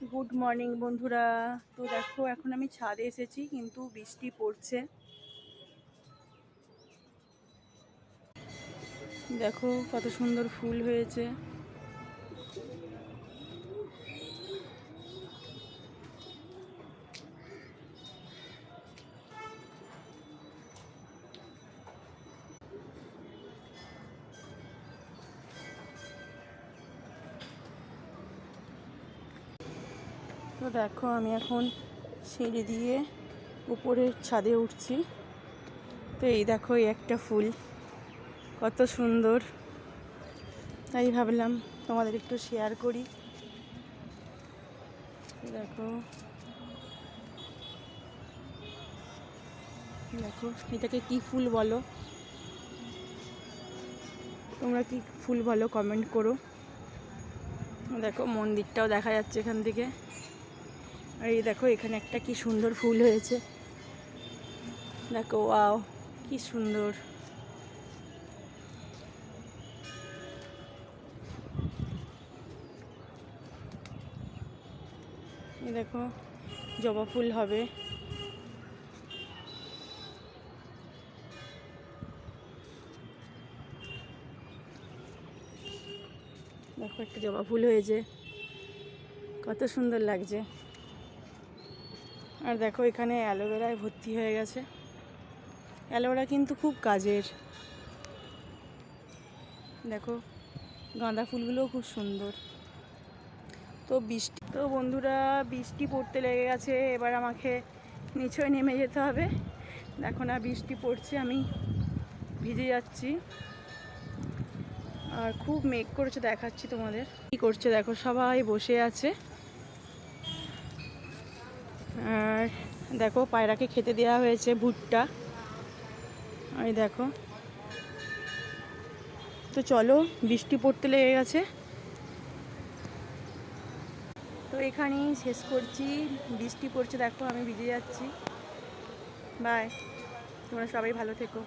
Good morning বন্ধুরা। তো দেখো এখন আমি ছাদে এসেছি, কিন্তু বৃষ্টি পড়ছে। দেখো কত সুন্দর ফুল হয়েছে। তো দেখো আমি এখন সিঁড়ি দিয়ে উপরের ছাদে উঠছি। তো এই দেখো এই একটা ফুল কত সুন্দর, তাই ভাবলাম তোমাদের একটু শেয়ার করি। দেখো দেখো এটাকে কি ফুল বলো, তোমরা কি ফুল বলো কমেন্ট করো। দেখো মন্দিরটাও দেখা যাচ্ছে এখান থেকে। আর এই দেখো এখানে একটা কি সুন্দর ফুল হয়েছে, দেখো ওয়াও কি সুন্দর। এই দেখো জবা ফুল হবে। দেখো একটা জবা ফুল হয়েছে, কত সুন্দর লাগছে। আর দেখো এখানে অ্যালোভেরায় ভর্তি হয়ে গেছে। অ্যালোভেরা কিন্তু খুব কাজের। দেখো গাঁদা ফুলগুলোও খুব সুন্দর। তো বন্ধুরা বৃষ্টি পড়তে লেগে গেছে, এবার আমাকে নিচে নেমে যেতে হবে। দেখো না বৃষ্টি পড়ছে, আমি ভিজে যাচ্ছি। আর খুব মেঘ করেছে, দেখাচ্ছি তোমাদের কি করছে। দেখো সবাই বসে আছে। আর দেখো পায়রাকে খেতে দেওয়া হয়েছে ভুট্টা। এই দেখো। তো চলো, বৃষ্টি পড়তে লেগে গেছে, তো এখানেই শেষ করছি। বৃষ্টি পড়ছে, দেখো আমি ভিজে যাচ্ছি। বাই, তোমরা সবাই ভালো থেকো।